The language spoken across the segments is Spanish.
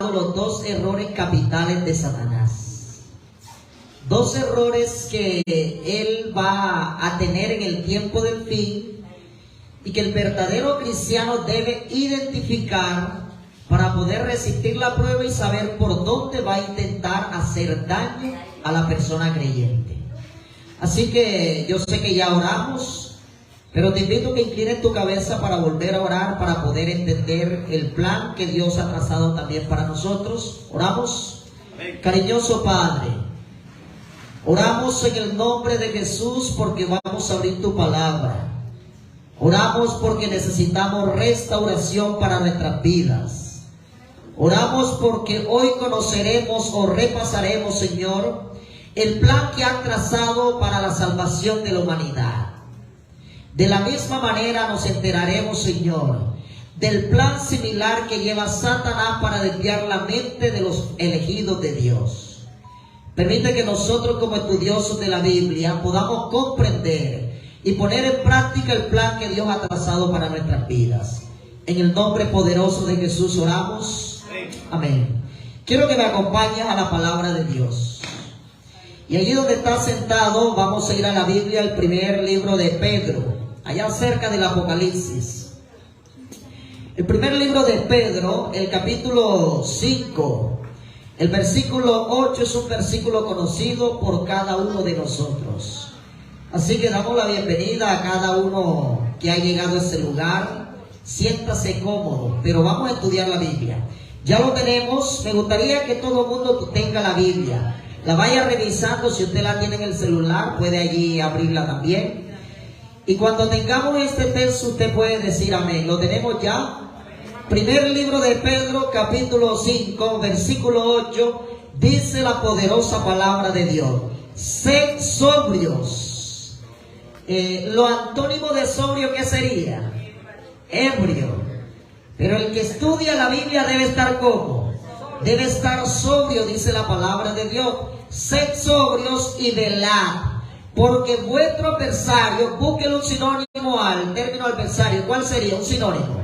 los dos errores capitales de Satanás. Dos errores que él va a tener en el tiempo del fin y que el verdadero cristiano debe identificar para poder resistir la prueba y saber por dónde va a intentar hacer daño a la persona creyente. Así que yo sé que ya oramos, pero te invito a que inclines tu cabeza para volver a orar, para poder entender el plan que Dios ha trazado también para nosotros. Oramos. Cariñoso Padre, oramos en el nombre de Jesús porque vamos a abrir tu palabra. Oramos porque necesitamos restauración para nuestras vidas. Oramos porque hoy conoceremos o repasaremos, Señor, el plan que has trazado para la salvación de la humanidad. De la misma manera nos enteraremos, Señor, del plan similar que lleva Satanás para desviar la mente de los elegidos de Dios. Permite que nosotros, como estudiosos de la Biblia, podamos comprender y poner en práctica el plan que Dios ha trazado para nuestras vidas. En el nombre poderoso de Jesús oramos. Amén. Quiero que me acompañes a la palabra de Dios. Y allí donde estás sentado, vamos a ir a la Biblia, el primer libro de Pedro, allá cerca del Apocalipsis. El primer libro de Pedro, el capítulo 5, el versículo 8 es un versículo conocido por cada uno de nosotros. Así que damos la bienvenida a cada uno que ha llegado a ese lugar. Siéntase cómodo, pero vamos a estudiar la Biblia. Ya lo tenemos. Me gustaría que todo el mundo tenga la Biblia. La vaya revisando. Si usted la tiene en el celular, puede allí abrirla también. Y cuando tengamos este texto, usted puede decir amén. ¿Lo tenemos ya? Primer libro de Pedro, capítulo 5, versículo 8, dice la poderosa palabra de Dios: sed sobrios. Lo antónimo de sobrio, ¿qué sería? Ebrio. Pero el que estudia la Biblia debe estar ¿cómo? Debe estar sobrio, dice la palabra de Dios. Sed sobrios y velad, porque vuestro adversario, busquen un sinónimo al término adversario. ¿Cuál sería un sinónimo?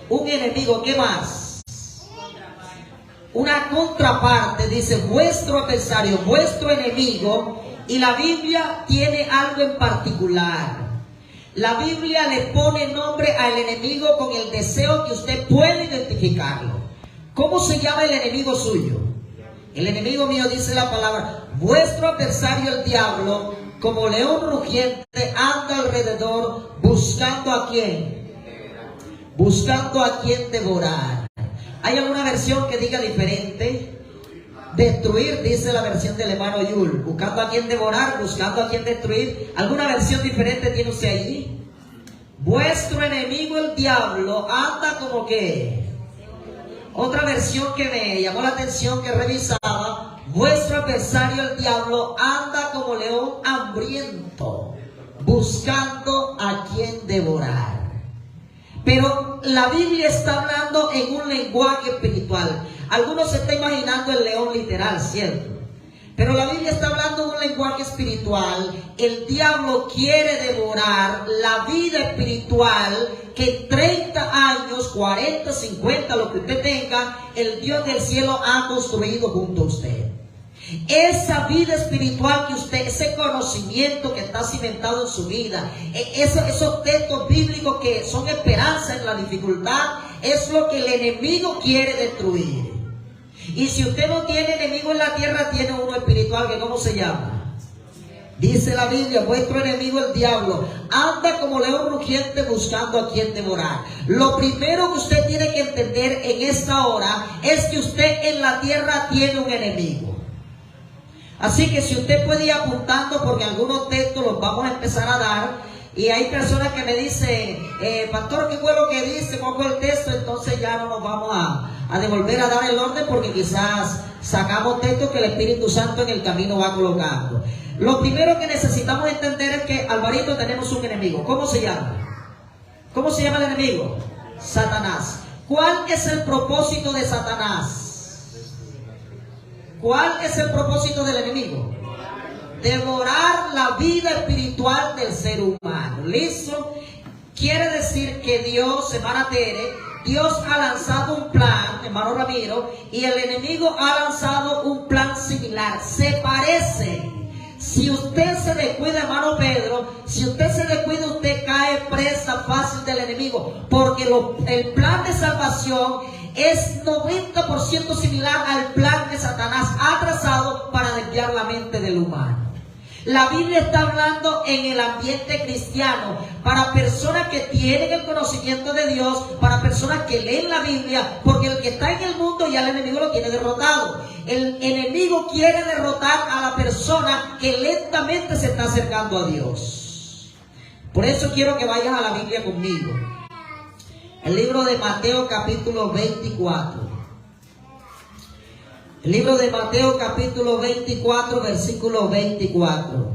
Un enemigo. ¿Qué más? Una contraparte. Dice vuestro adversario, vuestro enemigo. Y la Biblia tiene algo en particular. La Biblia le pone nombre al enemigo con el deseo que usted pueda identificarlo. ¿Cómo se llama el enemigo suyo? El enemigo mío, dice la palabra, vuestro adversario el diablo, como león rugiente, anda alrededor buscando a quién. Buscando a quien devorar. ¿Hay alguna versión que diga diferente? Destruir, dice la versión del hermano Yul. Buscando a quien devorar, buscando a quien destruir. ¿Alguna versión diferente tiene usted allí? Vuestro enemigo el diablo anda como que. Otra versión que me llamó la atención que revisaba: vuestro adversario el diablo anda como león hambriento, buscando a quien devorar. Pero la Biblia está hablando en un lenguaje espiritual. Algunos se están imaginando el león literal, ¿cierto? Pero la Biblia está hablando en un lenguaje espiritual. El diablo quiere devorar la vida espiritual que 30 años, 40, 50, lo que usted tenga, el Dios del cielo ha construido junto a usted. Esa vida espiritual que usted, ese conocimiento que está cimentado en su vida, esos textos bíblicos que son esperanza en la dificultad, es lo que el enemigo quiere destruir. Y si usted no tiene enemigo en la tierra, tiene uno espiritual, que ¿cómo se llama? Dice la Biblia: vuestro enemigo el diablo anda como león rugiente buscando a quien devorar. Lo primero que usted tiene que entender en esta hora es que usted en la tierra tiene un enemigo. Así que si usted puede ir apuntando, porque algunos textos los vamos a empezar a dar. Y hay personas que me dicen, pastor, ¿qué fue lo que dice? ¿Cuál fue el texto? Entonces ya no nos vamos a devolver a dar el orden, porque quizás sacamos textos que el Espíritu Santo en el camino va colocando. Lo primero que necesitamos entender es que, Alvarito, tenemos un enemigo. ¿Cómo se llama? ¿Cómo se llama el enemigo? Satanás. ¿Cuál es el propósito de Satanás? ¿Cuál es el propósito del enemigo? Devorar la vida espiritual del ser humano. ¿Listo? Quiere decir que Dios, hermana Tere, Dios ha lanzado un plan, hermano Ramiro, y el enemigo ha lanzado un plan similar. Se parece. Si usted se descuida, hermano Pedro, si usted se descuida, usted cae presa fácil del enemigo. Porque el plan de salvación es 90% similar al plan que Satanás ha trazado para desviar la mente del humano. La Biblia está hablando en el ambiente cristiano, para personas que tienen el conocimiento de Dios, para personas que leen la Biblia, porque el que está en el mundo ya el enemigo lo tiene derrotado. El enemigo quiere derrotar a la persona que lentamente se está acercando a Dios. Por eso quiero que vayas a la Biblia conmigo. El libro de Mateo capítulo 24. El libro de Mateo capítulo 24, versículo 24.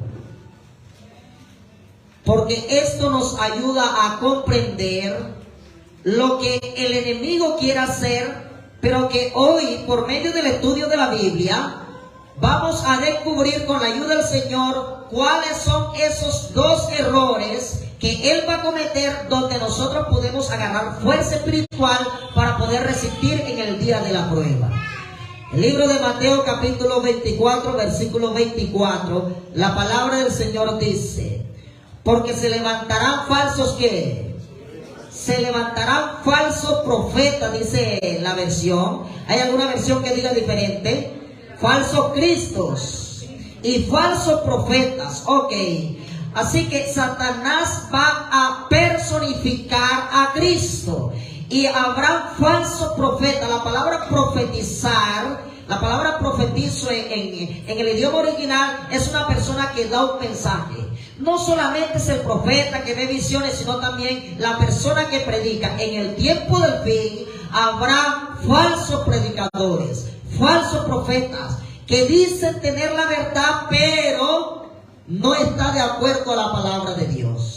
Porque esto nos ayuda a comprender lo que el enemigo quiere hacer, pero que hoy, por medio del estudio de la Biblia, vamos a descubrir con la ayuda del Señor cuáles son esos dos errores que Él va a cometer, donde nosotros podemos agarrar fuerza espiritual para poder resistir en el día de la prueba. El libro de Mateo capítulo 24, versículo 24, la palabra del Señor dice: porque se levantarán falsos, ¿qué? Se levantarán falsos profetas, dice la versión. ¿Hay alguna versión que diga diferente? Falsos cristos y falsos profetas. Ok. Así que Satanás va a personificar a Cristo. Y habrá falsos profetas. La palabra profetizar, la palabra profetizo en el idioma original es una persona que da un mensaje. No solamente es el profeta que ve visiones, sino también la persona que predica. En el tiempo del fin habrá falsos predicadores, falsos profetas, que dicen tener la verdad, pero no está de acuerdo a la palabra de Dios.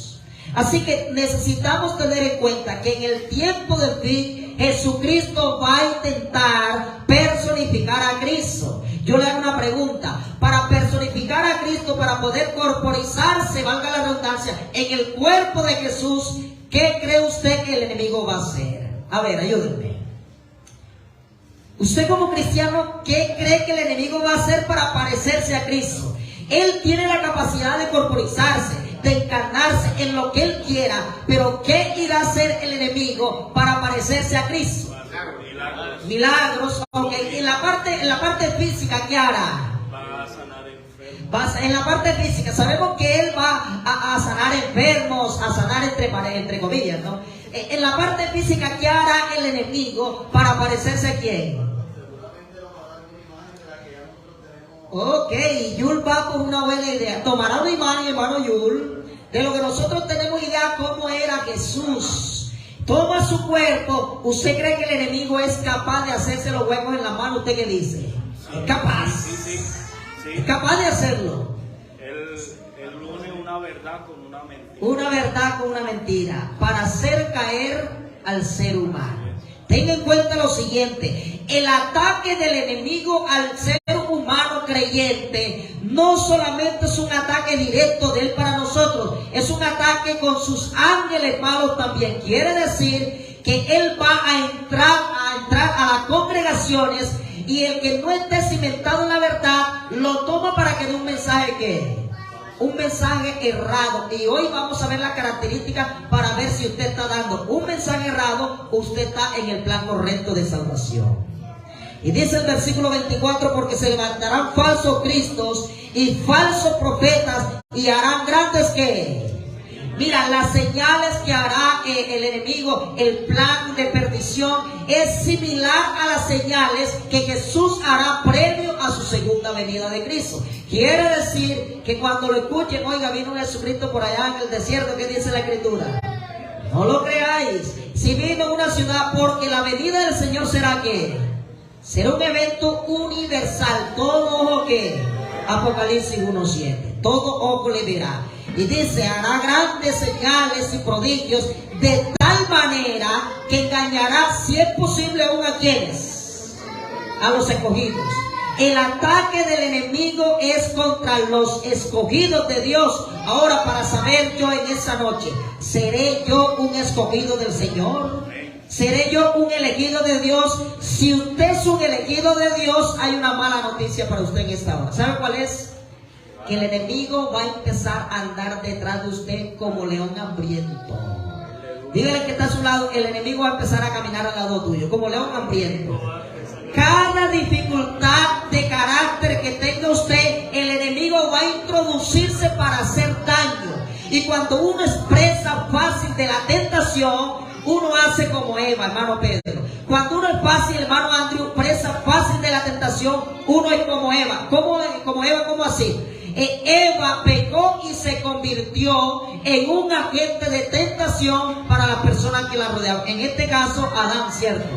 Así que necesitamos tener en cuenta que en el tiempo del fin Jesucristo va a intentar personificar a Cristo. Yo le hago una pregunta: para personificar a Cristo, para poder corporizarse, valga la redundancia, en el cuerpo de Jesús, ¿qué cree usted que el enemigo va a hacer? A ver, ayúdenme. Usted como cristiano, ¿qué cree que el enemigo va a hacer para parecerse a Cristo? Él tiene la capacidad de corporizarse, de encarnarse en lo que Él quiera, pero ¿qué irá a hacer el enemigo para parecerse a Cristo? Milagros. Ok. En la parte física, ¿qué hará? Va a sanar enfermos. En la parte física, sabemos que Él va a sanar enfermos, a sanar entre comillas, ¿no? En la parte física, ¿qué hará el enemigo para parecerse a quién? Ok, Yul va con una buena idea. Tomará una imagen, hermano Yul, de lo que nosotros tenemos idea cómo era Jesús. Toma su cuerpo. ¿Usted cree que el enemigo es capaz de hacerse los huecos en la mano? ¿Usted qué dice? Es capaz. Sí. Es capaz de hacerlo. Él une una verdad con una mentira. Una verdad con una mentira, para hacer caer al ser humano. Tenga en cuenta lo siguiente: el ataque del enemigo al ser humano creyente no solamente es un ataque directo de él para nosotros, es un ataque con sus ángeles malos también. Quiere decir que él va a entrar a las congregaciones, y el que no esté cimentado en la verdad lo toma para que dé un mensaje que un mensaje errado. Y hoy vamos a ver las características para ver si usted está dando un mensaje errado o usted está en el plan correcto de salvación. Y dice el versículo 24: porque se levantarán falsos cristos y falsos profetas, y harán grandes que... Mira, las señales que hará el enemigo, el plan de perdición, es similar a las señales que Jesús hará previo a su segunda venida de Cristo. Quiere decir que cuando lo escuchen: oiga, vino Jesucristo por allá en el desierto, ¿qué dice la Escritura? No lo creáis. Si vino a una ciudad, porque la venida del Señor será ¿qué? Será un evento universal. Todo ojo que Apocalipsis 1:7. Todo ojo le verá. Y dice: hará grandes señales y prodigios, de tal manera que engañará, si es posible, aún a quienes, a los escogidos. El ataque del enemigo es contra los escogidos de Dios. Ahora, para saber yo en esta noche, ¿seré yo un escogido del Señor? ¿Seré yo un elegido de Dios? Si usted es un elegido de Dios, hay una mala noticia para usted en esta hora. ¿Sabe cuál es? Que el enemigo va a empezar a andar detrás de usted como león hambriento. Dígale que está a su lado, el enemigo va a empezar a caminar al lado tuyo, como león hambriento. Cada dificultad de carácter que tenga usted, el enemigo va a introducirse para hacer daño. Y cuando uno es presa fácil de la tentación, uno hace como Eva, hermano Pedro. Cuando uno es fácil, hermano Andrew, presa fácil de la tentación, uno es como Eva. ¿Cómo Eva? ¿Cómo así? Eva pecó y se convirtió en un agente de tentación para las personas que la rodeaban. En este caso, Adán, ¿cierto?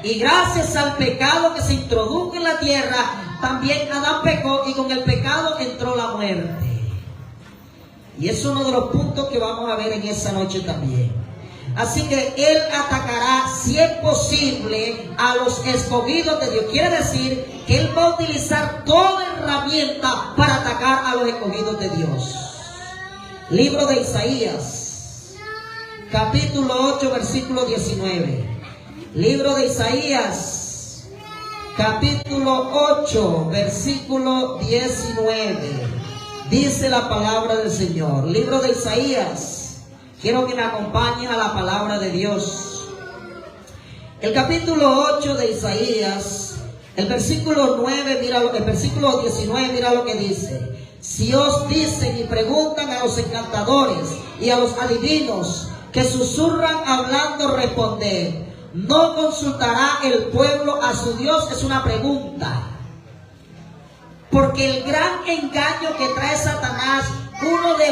Y gracias al pecado que se introdujo en la tierra, también Adán pecó y con el pecado entró la muerte. Y es uno de los puntos que vamos a ver en esa noche también. Así que él atacará, si es posible, a los escogidos de Dios. Quiere decir que él va a utilizar toda herramienta para atacar a los escogidos de Dios. Libro de Isaías, capítulo 8, versículo 19. Libro de Isaías, capítulo 8, versículo 19. Dice la palabra del Señor. Libro de Isaías. Quiero que me acompañen a la palabra de Dios. El capítulo 8 de Isaías, el versículo 9, el versículo 19, mira lo que dice. Si os dicen y preguntan a los encantadores y a los adivinos que susurran hablando, responder, ¿no consultará el pueblo a su Dios? Es una pregunta. Porque el gran engaño que trae Satanás, uno de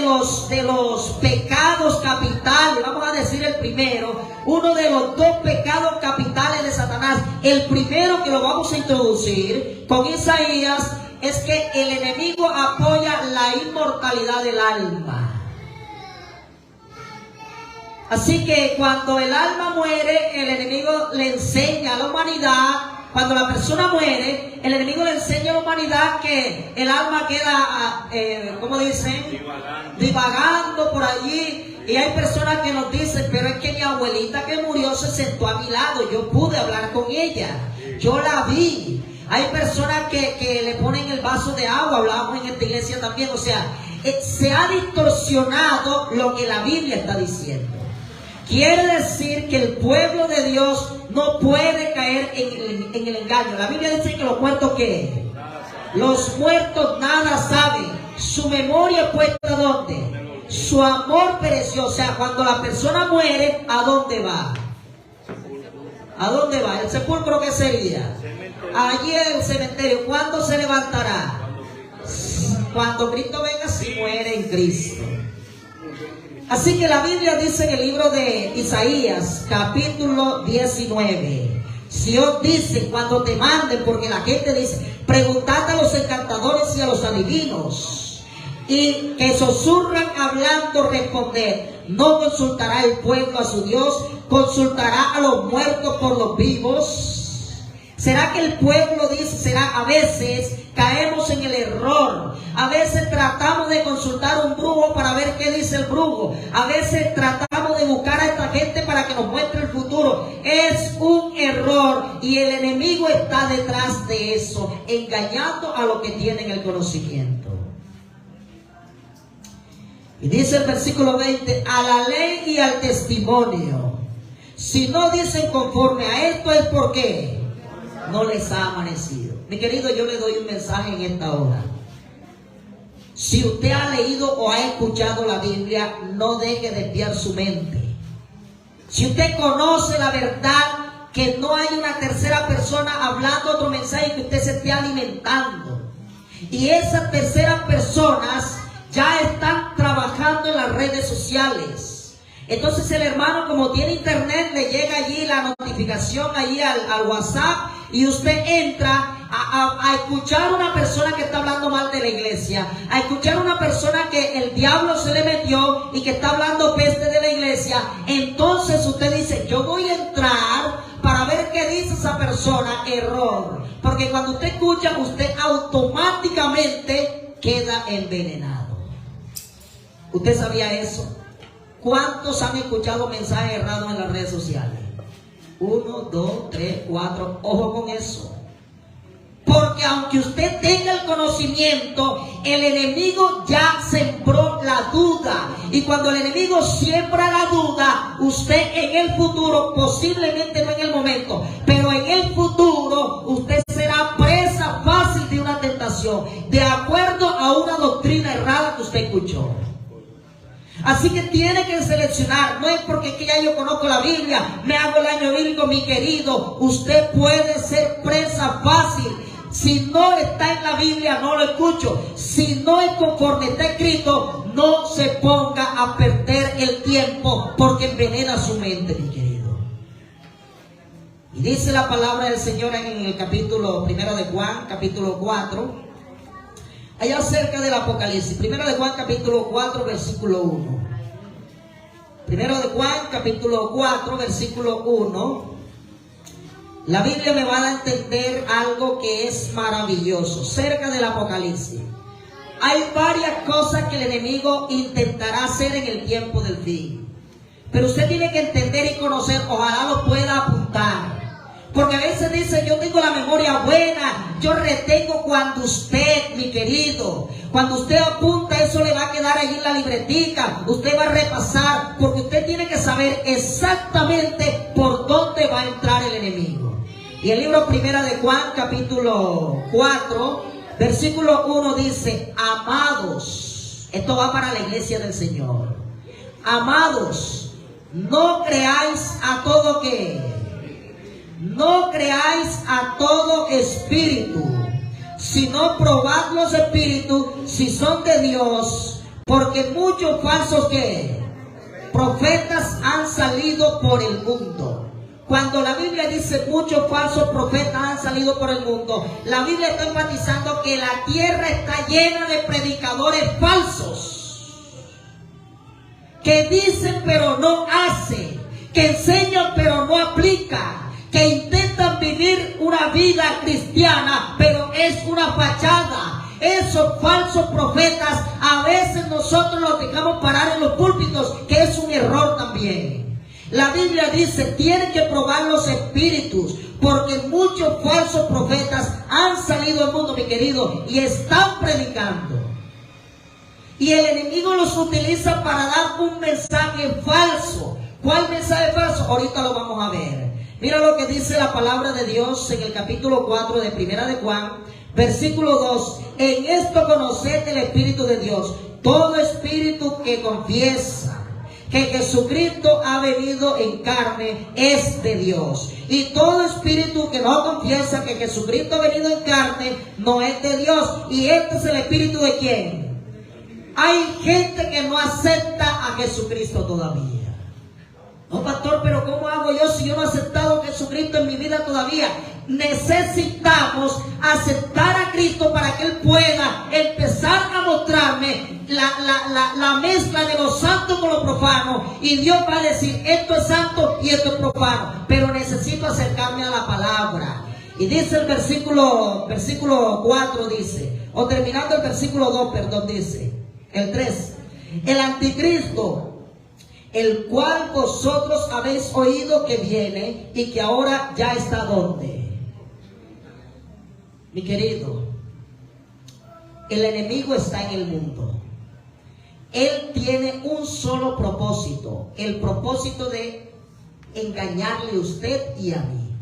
los pecados capitales, vamos a decir el primero, uno de los dos pecados capitales de Satanás, el primero que lo vamos a introducir con Isaías, es que el enemigo apoya la inmortalidad del alma. Así que cuando el alma muere, el enemigo le enseña a la humanidad. Cuando la persona muere, el enemigo le enseña a la humanidad que el alma queda, ¿cómo dicen? Divagando por allí. Y hay personas que nos dicen, pero es que mi abuelita que murió se sentó a mi lado, yo pude hablar con ella, yo la vi. Hay personas que le ponen el vaso de agua, hablábamos en esta iglesia también. O sea, se ha distorsionado lo que la Biblia está diciendo. Quiere decir que el pueblo de Dios no puede caer en el engaño. La Biblia dice que los muertos, ¿qué? Los muertos nada saben. Su memoria puesta ¿dónde? Su amor pereció. O sea, cuando la persona muere, ¿a dónde va? ¿A dónde va? ¿El sepulcro qué sería? Allí en el cementerio. ¿Cuándo se levantará? Cuando Cristo venga, si muere en Cristo. Así que la Biblia dice en el libro de Isaías, capítulo 19, si os dicen cuando te manden, porque la gente dice, preguntad a los encantadores y a los adivinos, y que susurran hablando, responder, ¿no consultará el pueblo a su Dios? ¿Consultará a los muertos por los vivos? ¿Será que el pueblo dice, a veces caemos en el error? A veces tratamos de consultar a un brujo para ver qué dice el brujo. A veces tratamos de buscar a esta gente para que nos muestre el futuro. Es un error y el enemigo está detrás de eso, engañando a los que tienen el conocimiento. Y dice el versículo 20, a la ley y al testimonio. Si no dicen conforme a esto es porque no les ha amanecido. Mi querido, yo le doy un mensaje en esta hora. Si usted ha leído o ha escuchado la Biblia, no deje desviar su mente. Si usted conoce la verdad, que no hay una tercera persona hablando otro mensaje que usted se esté alimentando. Y esas terceras personas ya están trabajando en las redes sociales. Entonces el hermano, como tiene internet, le llega allí la notificación allí al WhatsApp, y usted entra a escuchar a una persona que está hablando mal de la iglesia, a escuchar a una persona que el diablo se le metió y que está hablando peste de la iglesia. Entonces usted dice, yo voy a entrar para ver qué dice esa persona. Error, porque cuando usted escucha, usted automáticamente queda envenenado. ¿Usted sabía eso? ¿Cuántos han escuchado mensajes errados en las redes sociales? 1, 2, 3, 4. Ojo con eso. Porque aunque usted tenga el conocimiento, el enemigo ya sembró la duda. Y cuando el enemigo siembra la duda, usted en el futuro, posiblemente no en el momento, pero en el futuro, usted será presa fácil de una tentación, de acuerdo a una doctrina errada que usted escuchó. Así que tiene que seleccionar. No es porque que ya yo conozco la Biblia, me hago el año bíblico, mi querido. Usted puede ser presa fácil. Si no está en la Biblia, no lo escucho. Si no es conforme está escrito, no se ponga a perder el tiempo, porque envenena su mente, mi querido. Y dice la palabra del Señor en el capítulo 1 de Juan, capítulo 4, allá cerca del Apocalipsis. 1 de Juan, capítulo 4, versículo 1. 1 de Juan, capítulo 4, versículo 1. La Biblia me va a dar a entender algo que es maravilloso, cerca del Apocalipsis. Hay varias cosas que el enemigo intentará hacer en el tiempo del fin. Pero usted tiene que entender y conocer, ojalá lo pueda apuntar. Porque a veces dice, yo tengo la memoria buena, yo retengo cuando usted, mi querido, cuando usted apunta, eso le va a quedar ahí en la libretica, usted va a repasar, porque usted tiene que saber exactamente por dónde va a entrar el enemigo. Y el libro 1 de Juan, capítulo 4, versículo 1 dice, amados, esto va para la iglesia del Señor, amados, no creáis a todo no creáis a todo espíritu, sino probad los espíritus si son de Dios, porque muchos falsos profetas han salido por el mundo. Cuando la Biblia dice muchos falsos profetas han salido por el mundo, la Biblia está enfatizando que la tierra está llena de predicadores falsos, que dicen pero no hacen, que enseñan pero no aplican, que intentan vivir una vida cristiana, pero es una fachada. Esos falsos profetas, a veces nosotros los dejamos parar en los púlpitos, que es un error también. La Biblia dice, tienen que probar los espíritus, porque muchos falsos profetas han salido al mundo, mi querido, y están predicando. Y el enemigo los utiliza para dar un mensaje falso. ¿Cuál mensaje falso? Ahorita lo vamos a ver. Mira lo que dice la palabra de Dios en el capítulo 4 de 1 de Juan, versículo 2. En esto conoced el Espíritu de Dios. Todo espíritu que confiesa que Jesucristo ha venido en carne es de Dios. Y todo espíritu que no confiesa que Jesucristo ha venido en carne no es de Dios. ¿Y este es el espíritu de quién? Hay gente que no acepta a Jesucristo todavía. No, pastor, pero ¿cómo hago yo si yo no he aceptado a Jesucristo en mi vida todavía? Necesitamos aceptar a Cristo para que Él pueda empezar a mostrarme la mezcla de lo santo con lo profano. Y Dios va a decir, esto es santo y esto es profano. Pero necesito acercarme a la palabra. Y dice el versículo 4, dice, o terminando el versículo 2, perdón, dice, el 3. El anticristo, el cual vosotros habéis oído que viene y que ahora ya está donde. Mi querido, el enemigo está en el mundo. Él tiene un solo propósito, el propósito de engañarle a usted y a mí.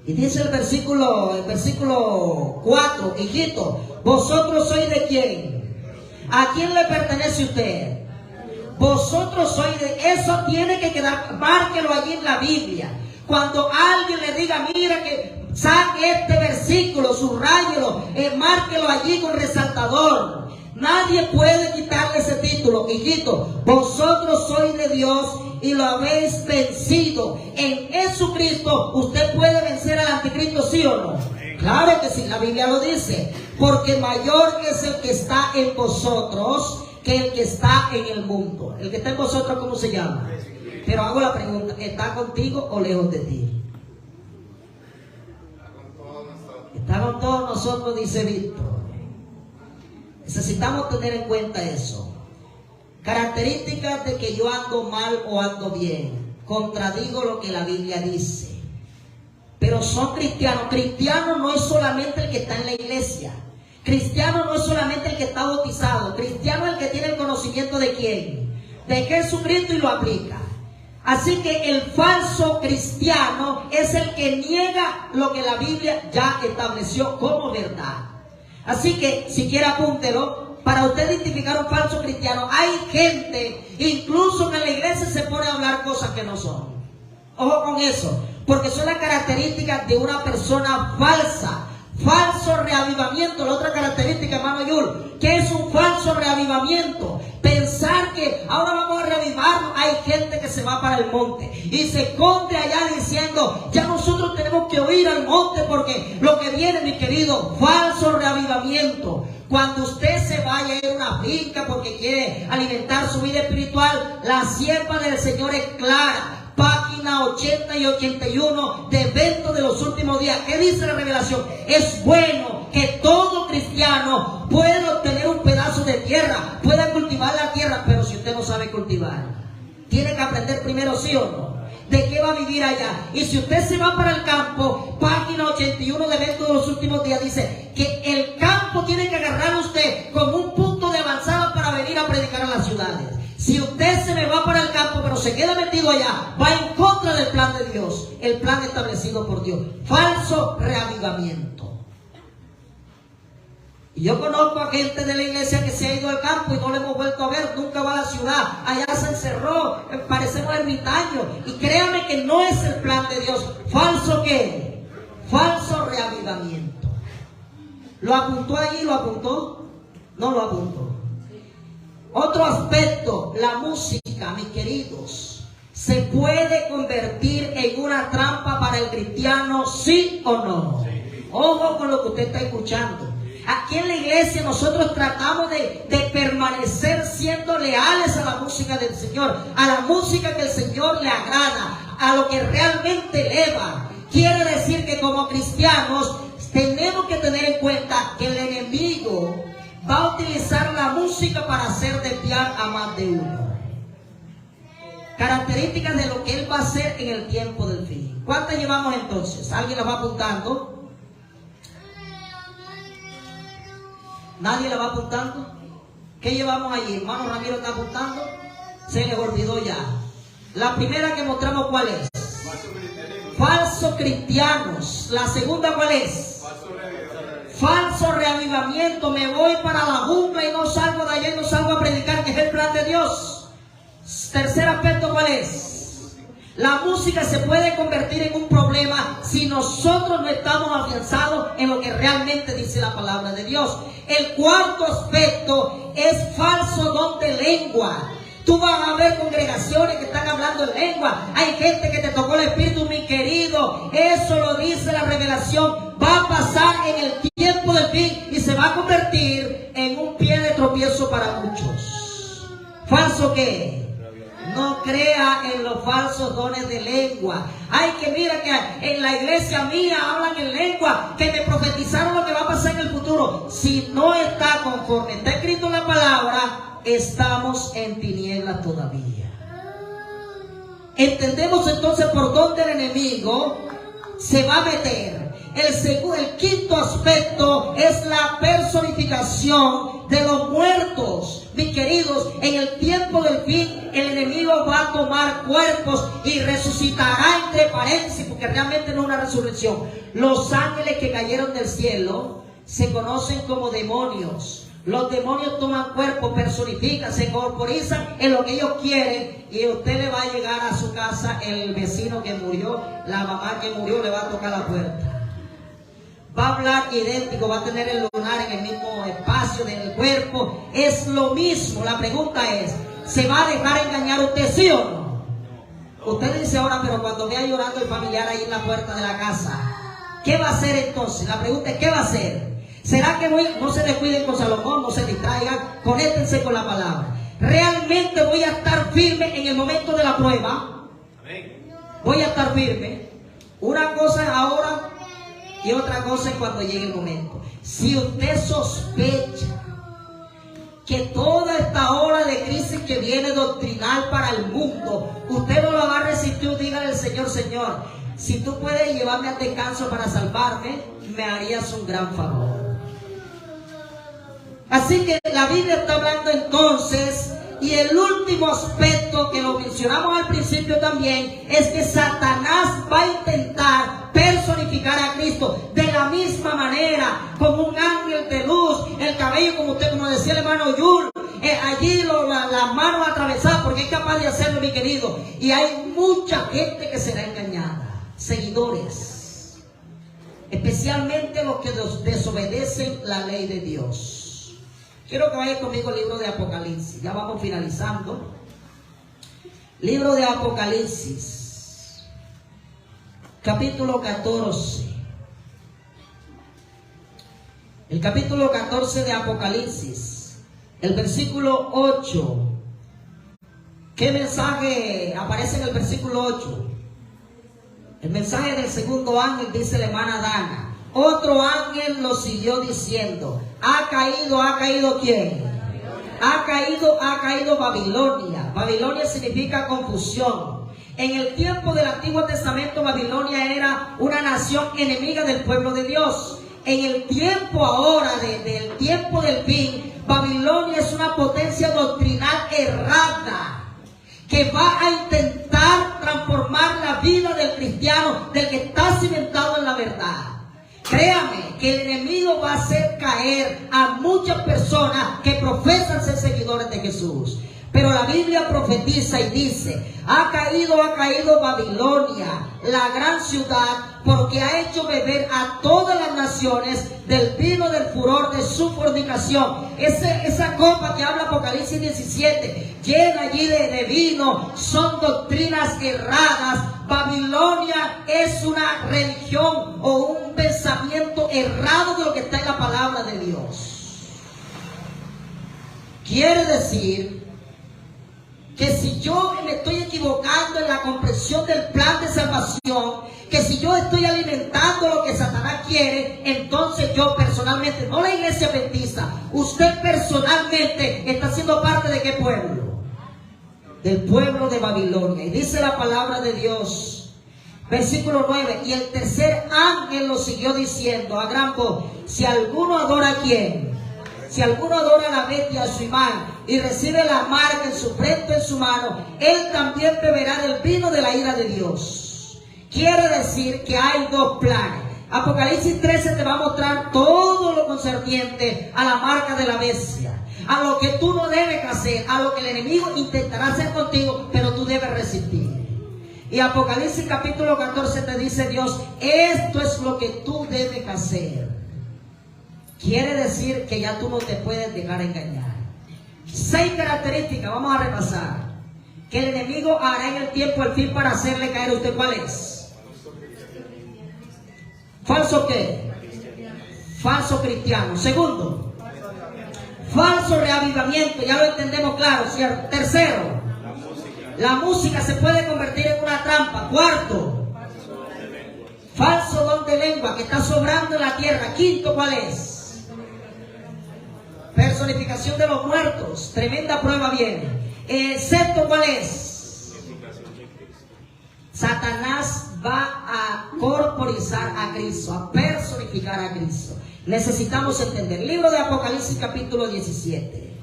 Y dice el versículo 4, hijito, vosotros sois de quién. ¿A quién le pertenece usted? Vosotros sois de... Eso tiene que quedar, márquelo allí en la Biblia. Cuando alguien le diga, mira que saque este versículo, subrayelo, márquelo allí con resaltador. Nadie puede quitarle ese título. Hijito, vosotros sois de Dios y lo habéis vencido. En Jesucristo usted puede vencer al anticristo, ¿sí o no? Claro que sí, la Biblia lo dice. Porque mayor es el que está en vosotros que el que está en el mundo. El que está en vosotros, ¿cómo se llama? Pero hago la pregunta, ¿está contigo o lejos de ti? Está con todos nosotros, dice Víctor. Necesitamos tener en cuenta eso. Características de que yo ando mal o ando bien. Contradigo lo que la Biblia dice. pero son cristianos. Cristiano no es solamente el que está en la iglesia. Cristiano no es solamente el que está bautizado. Cristiano es el que tiene el conocimiento de quién, de Jesucristo, y lo aplica. Así que el falso cristiano es el que niega lo que la Biblia ya estableció como verdad. Así que, si quiere, apúntelo. Para usted identificar un falso cristiano, hay gente, incluso que en la iglesia se pone a hablar cosas que no son. Ojo con eso, porque son las características de una persona falsa. Falso reavivamiento, la otra característica, hermano Yul, que es un falso reavivamiento. Pensar que ahora vamos a reavivarnos. Hay gente que se va para el monte y se esconde allá diciendo, ya nosotros tenemos que oír al monte porque lo que viene, mi querido, falso reavivamiento. Cuando usted se vaya a ir a una finca porque quiere alimentar su vida espiritual, la sierva del Señor es clara. Página 80 y 81 de Eventos de los Últimos Días. ¿Qué dice la revelación? Es bueno que todo cristiano pueda obtener un pedazo de tierra, pueda cultivar la tierra, pero si usted no sabe cultivar, tiene que aprender primero, ¿sí o no? ¿De qué va a vivir allá? Y si usted se va para el campo, página 81 de Eventos de los Últimos Días dice que el campo tiene que agarrar a usted como un punto de avanzada para venir a predicar a las ciudades. Si usted se me va para el campo pero se queda metido allá, va en contra del plan de Dios, el plan establecido por Dios. Falso reavivamiento. Y yo conozco a gente de la iglesia que se ha ido al campo y no le hemos vuelto a ver, nunca va a la ciudad, allá se encerró, parecemos ermitaños. Y créame que no es el plan de Dios. ¿Falso qué? Falso reavivamiento. ¿Lo apuntó allí? ¿Lo apuntó? No lo apuntó. Otro aspecto, la música, mis queridos, ¿se puede convertir en una trampa para el cristiano, sí o no? Ojo con lo que usted está escuchando. Aquí en la iglesia nosotros tratamos de permanecer siendo leales a la música del Señor, a la música que el Señor le agrada, a lo que realmente eleva. Quiere decir que como cristianos tenemos que tener en cuenta que el enemigo va a utilizar la música para hacer desviar a más de uno. Características de lo que él va a hacer en el tiempo del fin. ¿Cuántas llevamos entonces? ¿Alguien la va apuntando? ¿Nadie la va apuntando? ¿Qué llevamos allí? Hermano Ramiro está apuntando. Se les olvidó ya. La primera que mostramos, ¿cuál es? Falsos cristianos. La segunda, ¿cuál es? Falso reavivamiento. Me voy para la jungla y no salgo de allá y no salgo a predicar, que es el plan de Dios. Tercer aspecto, ¿cuál es? La música se puede convertir en un problema si nosotros no estamos afianzados en lo que realmente dice la palabra de Dios. El cuarto aspecto es falso don de lengua. Tú vas a ver congregaciones que están hablando en lengua. Hay gente que te tocó el Espíritu, mi querido. Eso lo dice la revelación. Va a pasar en el tiempo del fin y se va a convertir en un pie de tropiezo para muchos. ¿Falso qué? No crea en los falsos dones de lengua. Hay que mira que en la iglesia mía hablan en lengua, que me profetizaron lo que va a pasar en el futuro. Si no está conforme está escrito en la palabra, estamos en tinieblas todavía. Entendemos entonces por dónde el enemigo se va a meter. El quinto aspecto es la personificación de los muertos. Mis queridos, en el tiempo del fin, el enemigo va a tomar cuerpos y resucitará, entre paréntesis, porque realmente no es una resurrección. Los ángeles que cayeron del cielo se conocen como demonios. Los demonios toman cuerpo, personifican, se corporizan en lo que ellos quieren, y a usted le va a llegar a su casa el vecino que murió, la mamá que murió, le va a tocar la puerta. Va a hablar idéntico, va a tener el lunar en el mismo espacio del cuerpo. Es lo mismo. La pregunta es, ¿se va a dejar engañar usted, sí o no? Usted dice ahora, pero cuando vea llorando el familiar ahí en la puerta de la casa, ¿qué va a hacer entonces? La pregunta es, ¿qué va a hacer? ¿Será que no se descuiden con Salomón, no se distraigan, conéctense con la palabra? ¿Realmente voy a estar firme en el momento de la prueba? Voy a estar firme. Una cosa es ahora y otra cosa es cuando llegue el momento. Si usted sospecha que toda esta hora de crisis que viene doctrinal para el mundo, usted no la va a resistir, dígale al Señor, Señor, si tú puedes llevarme al descanso para salvarme, me harías un gran favor. Así que la Biblia está hablando entonces, y el último aspecto que lo mencionamos al principio también, es que Satanás va a intentar personificar a Cristo de la misma manera, como un ángel de luz, el cabello como usted, como decía el hermano Yul, allí las manos atravesadas, porque es capaz de hacerlo, mi querido. Y hay mucha gente que será engañada, seguidores, especialmente los que desobedecen la ley de Dios. Quiero que vaya conmigo al libro de Apocalipsis. Ya vamos finalizando. Libro de Apocalipsis, capítulo 14. El capítulo 14 de Apocalipsis, el versículo 8. ¿Qué mensaje aparece en el versículo 8? El mensaje del segundo ángel, dice la hermana Dana. Otro ángel lo siguió diciendo: ¿ha caído quién? Ha caído Babilonia. Babilonia significa confusión. En el tiempo del Antiguo Testamento, Babilonia era una nación enemiga del pueblo de Dios. En el tiempo ahora, del tiempo del fin, Babilonia es una potencia doctrinal errada, que va a intentar transformar la vida del cristiano, del que está cimentado en la verdad. Créame que el enemigo va a hacer caer a muchas personas que profesan ser seguidores de Jesús. Pero la Biblia profetiza y dice: ha caído Babilonia, la gran ciudad, porque ha hecho beber a todas las naciones del vino del furor de su fornicación. Esa copa que habla Apocalipsis 17, llena allí de vino, son doctrinas erradas. Babilonia es una religión o un pensamiento errado de lo que está en la palabra de Dios. Quiere decir que si yo me estoy equivocando en la comprensión del plan de salvación, que si yo estoy alimentando lo que Satanás quiere, entonces yo personalmente, no la iglesia adventista, usted personalmente está siendo parte de ¿qué pueblo? Del pueblo de Babilonia. Y dice la palabra de Dios, versículo 9: y el tercer ángel lo siguió diciendo a gran voz: si alguno adora a quién, si alguno adora a la bestia, a su imagen, y recibe la marca en su frente, en su mano, él también beberá del vino de la ira de Dios. Quiere decir que hay dos planes. Apocalipsis 13 te va a mostrar todo lo concerniente a la marca de la bestia, a lo que tú no debes hacer, a lo que el enemigo intentará hacer contigo, pero tú debes resistir. Y Apocalipsis capítulo 14 te dice Dios: esto es lo que tú debes hacer. Quiere decir que ya tú no te puedes dejar engañar. 6 características, vamos a repasar, que el enemigo hará en el tiempo al fin para hacerle caer a usted. ¿Cuál es? ¿Falso qué? Falso cristiano. Segundo, falso reavivamiento. Ya lo entendemos claro, ¿cierto? Tercero, la música se puede convertir en una trampa. Cuarto, falso don de lengua que está sobrando en la tierra. Quinto, ¿cuál es? Personificación de los muertos. Tremenda prueba viene. Sexto, ¿cuál es? Satanás va a corporizar a Cristo, a personificar a Cristo. Necesitamos entender. Libro de Apocalipsis capítulo 17.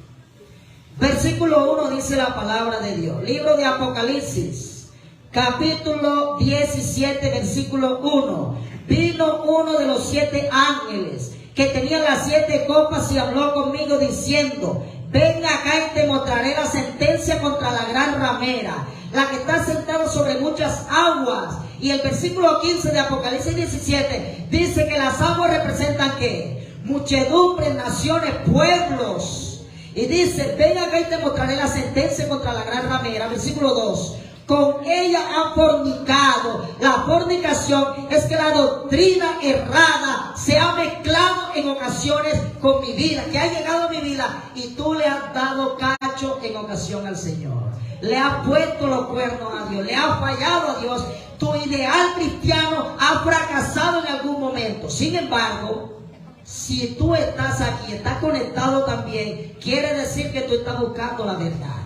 Versículo 1 dice la palabra de Dios. Libro de Apocalipsis capítulo 17, versículo 1. Vino uno de los 7 ángeles que tenía las 7 copas y habló conmigo diciendo: ven acá y te mostraré la sentencia contra la gran ramera, la que está sentada sobre muchas aguas. Y el versículo 15 de Apocalipsis 17 dice que las aguas representan ¿qué? Muchedumbres, naciones, pueblos. Y dice: ven acá y te mostraré la sentencia contra la gran ramera. Versículo 2: con ella han fornicado. La fornicación es que la doctrina errada se ha mezclado en ocasiones con mi vida, que ha llegado a mi vida y tú le has dado cacho en ocasión al Señor. Le has puesto los cuernos a Dios, le has fallado a Dios. Tu ideal cristiano ha fracasado en algún momento. Sin embargo, si tú estás aquí, estás conectado también, quiere decir que tú estás buscando la verdad.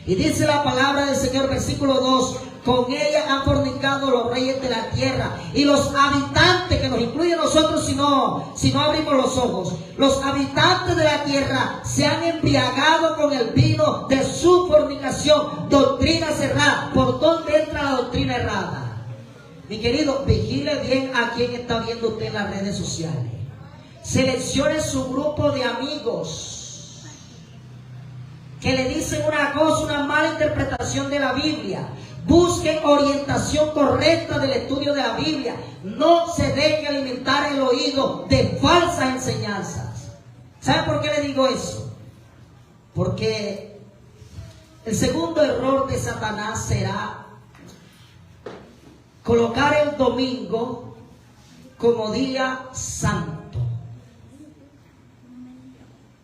Y dice la palabra del Señor, versículo 2, con ella han fornicado los reyes de la tierra y los habitantes, que nos incluye a nosotros si no abrimos los ojos, los habitantes de la tierra se han embriagado con el vino de su fornicación, doctrina cerrada. ¿Por dónde entra la doctrina errada? Mi querido, vigile bien a quién está viendo usted en las redes sociales. Seleccione su grupo de amigos que le dicen una cosa, una mala interpretación de la Biblia. Busque orientación correcta del estudio de la Biblia. No se deje alimentar el oído de falsas enseñanzas. ¿Sabe por qué le digo eso? Porque el segundo error de Satanás será colocar el domingo como día santo.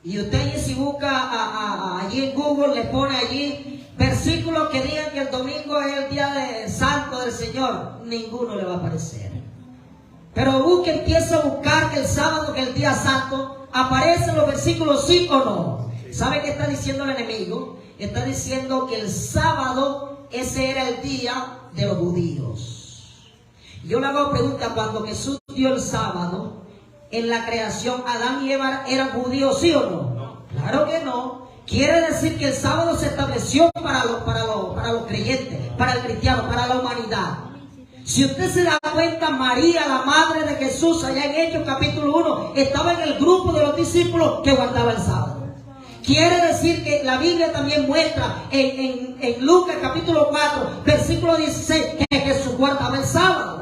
Y usted allí, si busca allí en Google, le pone allí versículos que digan que el domingo es el día santo del Señor, ninguno le va a aparecer. Pero busque, empieza a buscar que el sábado, que es el día santo, aparecen los versículos, sí o no. ¿Sabe qué está diciendo el enemigo? Está diciendo que el sábado, ese era el día de los judíos. Yo le hago pregunta, cuando Jesús dio el sábado en la creación, ¿Adán y Eva eran judíos, sí o no? No. Claro que no. Quiere decir que el sábado se estableció para los creyentes, para el cristiano, para la humanidad. Si usted se da cuenta, María, la madre de Jesús, allá en Hechos capítulo 1, estaba en el grupo de los discípulos que guardaba el sábado. Quiere decir que la Biblia también muestra en Lucas capítulo 4, versículo 16, que Jesús guardaba el sábado.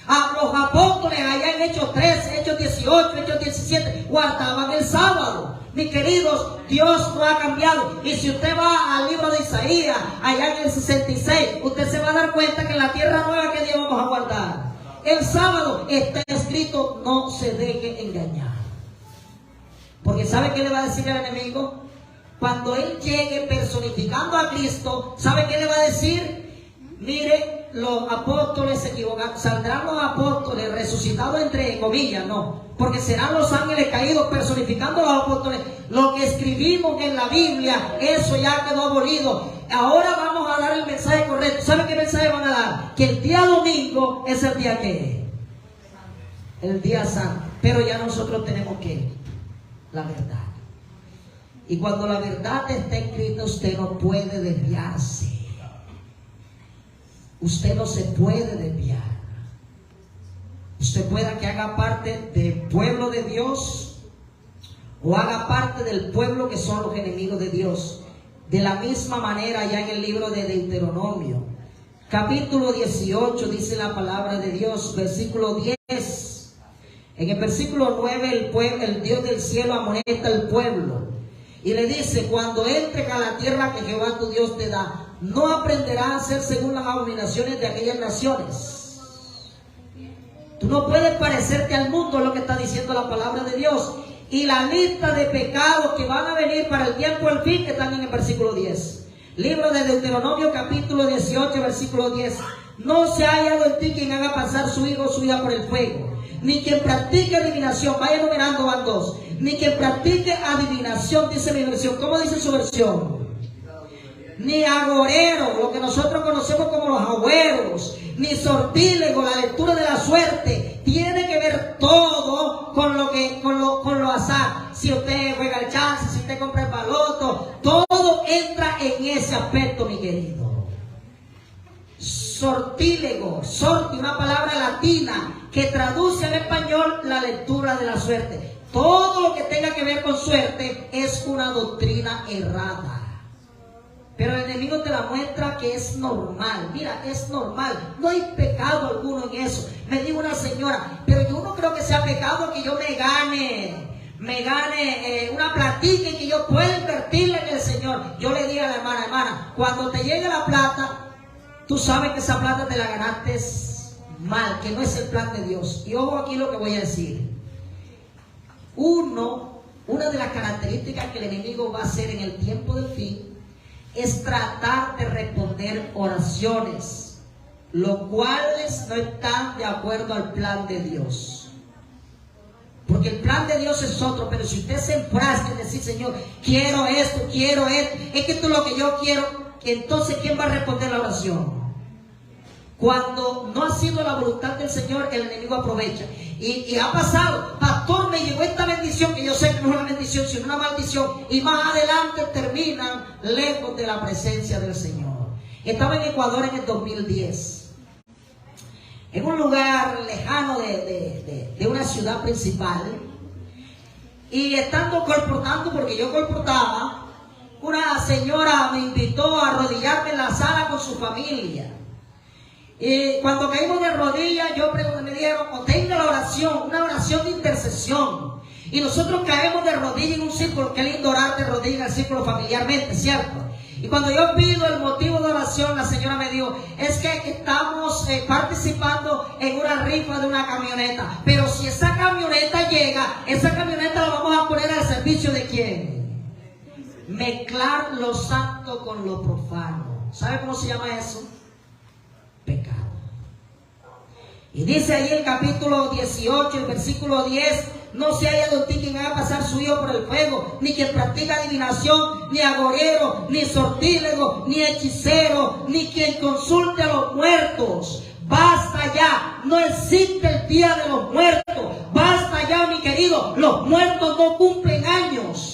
A los apóstoles allá en Hechos 13, Hechos 18, Hechos 17, guardaban el sábado. Mis queridos, Dios no ha cambiado. Y si usted va al libro de Isaías, allá en el 66, usted se va a dar cuenta que en la tierra nueva, que día vamos a guardar el sábado, está escrito: no se deje engañar. Porque ¿sabe qué le va a decir el enemigo? Cuando él llegue personificando a Cristo, ¿sabe qué le va a decir? Mire, los apóstoles se equivocaron. Saldrán los apóstoles resucitados, entre comillas, no, porque serán los ángeles caídos personificando a los apóstoles. Lo que escribimos en la Biblia, eso ya quedó abolido. Ahora vamos a dar el mensaje correcto. ¿Sabe qué mensaje van a dar? Que el día domingo es el día que el día santo. Pero ya nosotros tenemos que la verdad. Y cuando la verdad está escrita, usted no puede desviarse. Usted no se puede desviar. Usted pueda que haga parte del pueblo de Dios o haga parte del pueblo que son los enemigos de Dios. De la misma manera, ya en el libro de Deuteronomio, capítulo 18, dice la palabra de Dios, versículo 10. En el versículo 9, el Dios del cielo amonesta al pueblo y le dice: cuando entres a la tierra que Jehová tu Dios te da, no aprenderás a hacer según las abominaciones de aquellas naciones. Tú no puedes parecerte al mundo, es lo que está diciendo la palabra de Dios. Y la lista de pecados que van a venir para el tiempo del fin, que están en el versículo 10. Libro de Deuteronomio capítulo 18, versículo 10. No se ha hallado en ti quien haga pasar su hijo o su hija por el fuego, ni quien practique adivinación. Vaya enumerando, van dos. Ni quien practique adivinación, dice mi versión. ¿Cómo dice su versión? Ni agorero, lo que nosotros conocemos como los agüeros, ni sortílego, la lectura de la suerte. Tiene que ver todo con lo azar. Si usted juega el chance, si usted compra el baloto, todo entra en ese aspecto, mi querido. Sortílego, sorti, una palabra latina que traduce al español la lectura de la suerte. Todo lo que tenga que ver con suerte es una doctrina errada. Pero el enemigo te la muestra que es normal. Mira, es normal. No hay pecado alguno en eso. Me dijo una señora: pero yo no creo que sea pecado que yo me gane una platica y que yo pueda invertirla en el Señor. Yo le dije a la hermana: cuando te llegue la plata, tú sabes que esa plata te la ganaste mal, que no es el plan de Dios. Y ojo aquí lo que voy a decir. Una de las características que el enemigo va a hacer en el tiempo del fin es tratar de responder oraciones, los cuales no están de acuerdo al plan de Dios. Porque el plan de Dios es otro, pero si usted se enfrasca en decir: Señor, quiero esto, es que esto es lo que yo quiero, entonces ¿quién va a responder la oración? Cuando no ha sido la voluntad del Señor, el enemigo aprovecha. Y ha pasado, pastor, me llegó esta bendición, que yo sé que no es una bendición, sino una maldición, y más adelante terminan lejos de la presencia del Señor. Estaba en Ecuador en el 2010, en un lugar lejano de una ciudad principal, y estando colportando, porque yo colportaba, una señora me invitó a arrodillarme en la sala con su familia. Y cuando caímos de rodillas, me dijeron, tenga la oración, una oración de intercesión. Y nosotros caemos de rodillas en un círculo. Qué lindo orar de rodillas en el círculo familiarmente, ¿cierto? Y cuando yo pido el motivo de oración, la señora me dijo, es que estamos participando en una rifa de una camioneta. Pero si esa camioneta llega, esa camioneta la vamos a poner al servicio de ¿quién? Mezclar lo santo con lo profano. ¿Sabe cómo se llama eso? Pecado. Y dice ahí el capítulo 18, el versículo 10, no se haya de ti quien haga pasar su hijo por el fuego, ni quien practica adivinación, ni agorero, ni sortílego, ni hechicero, ni quien consulte a los muertos. Basta ya, no existe el día de los muertos. Basta ya, mi querido, los muertos no cumplen años.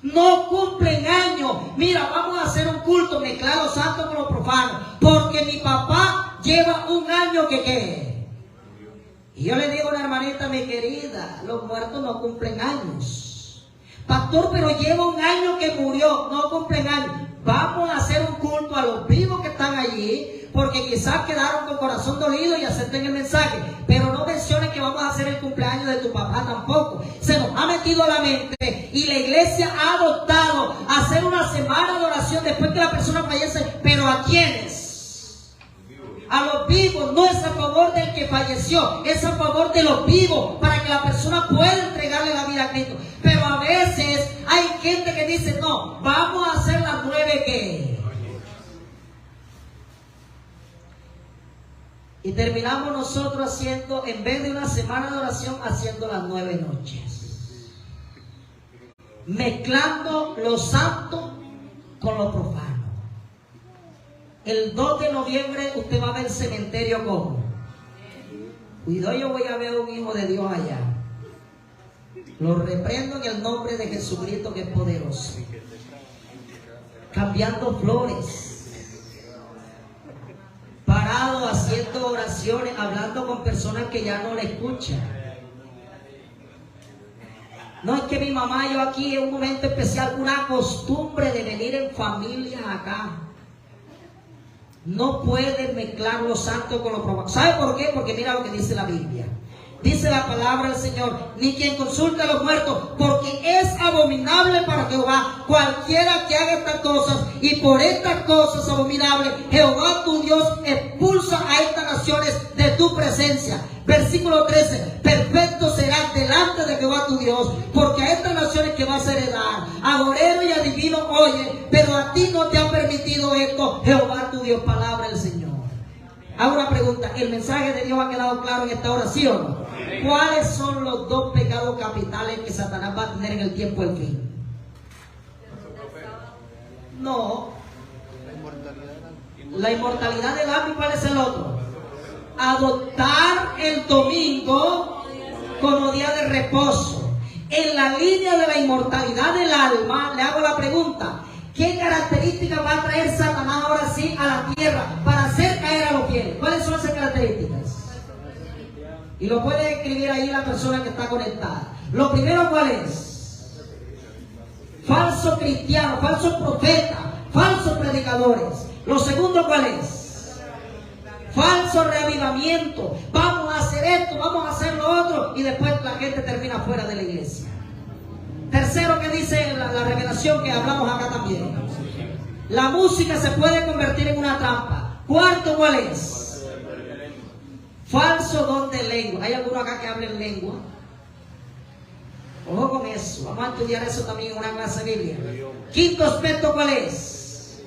No cumplen años. Mira, vamos a hacer un culto mezclado santo con lo profano, porque mi papá lleva un año que ¿qué? Y yo le digo a una hermanita, mi querida, los muertos no cumplen años. Pastor, pero lleva un año que murió, no cumplen años. Vamos a hacer un culto a los vivos que están allí, porque quizás quedaron con corazón dolido y acepten el mensaje. Pero no mencionen que vamos a hacer el cumpleaños de tu papá tampoco. Se nos ha metido a la mente y la iglesia ha adoptado hacer una semana de oración después que la persona fallece. ¿Pero a quiénes? A los vivos. No es a favor del que falleció, es a favor de los vivos, para que la persona pueda entregarle la vida a Cristo. Pero a veces hay gente que dice, no, vamos a hacer las 9 que... Y terminamos nosotros haciendo, en vez de una semana de oración, haciendo las 9 noches. Mezclando lo santo con lo profano. El 2 de noviembre usted va a ver el cementerio como. Cuidado, yo voy a ver a un hijo de Dios allá. Lo reprendo en el nombre de Jesucristo, que es poderoso. Cambiando flores. Parado haciendo oraciones, hablando con personas que ya no le escuchan. No es que mi mamá y yo aquí en un momento especial, una costumbre de venir en familia acá. No pueden mezclar lo santo con lo profano. ¿Sabe por qué? Porque mira lo que dice la Biblia. Dice la palabra del Señor, ni quien consulte a los muertos, porque es abominable para Jehová cualquiera que haga estas cosas, y por estas cosas abominables Jehová tu Dios expulsa a estas naciones de tu presencia. Versículo 13, perfecto será delante de Jehová tu Dios, porque a estas naciones que vas a heredar, agorero y adivino oye, pero a ti no te ha permitido esto Jehová tu Dios. Palabra del Señor. Hago una pregunta, ¿el mensaje de Dios ha quedado claro en esta oración? ¿Cuáles son los 2 pecados capitales que Satanás va a tener en el tiempo del fin? No. La inmortalidad del alma. ¿Y cuál es el otro? Adoptar el domingo como día de reposo. En la línea de la inmortalidad del alma, le hago la pregunta, ¿qué características va a traer Satanás ahora sí a la tierra para hacer caer a los fieles? ¿Cuáles son esas características? Y lo puede escribir ahí la persona que está conectada. Lo primero, ¿cuál es? Falso cristiano, falso profeta, falsos predicadores. Lo segundo, ¿cuál es? Falso reavivamiento. Vamos a hacer esto, vamos a hacer lo otro, y después la gente termina fuera de la iglesia. Tercero, que dice la revelación que hablamos acá también. La música se puede convertir en una trampa. Cuarto, ¿cuál es? Falso don de lengua. ¿Hay alguno acá que hable en lengua? Ojo con eso. Vamos a estudiar eso también en una clase de Biblia. Quinto aspecto, ¿cuál es?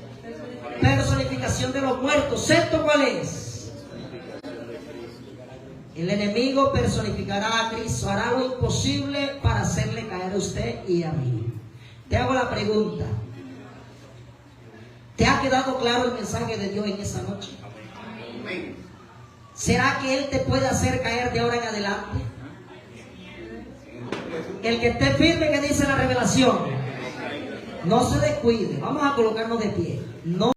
Personificación de los muertos. Sexto, ¿cuál es? El enemigo personificará a Cristo, hará lo imposible para hacerle caer a usted y a mí. Te hago la pregunta. ¿Te ha quedado claro el mensaje de Dios en esa noche? ¿Será que Él te puede hacer caer de ahora en adelante? El que esté firme, que dice la revelación, no se descuide. Vamos a colocarnos de pie. No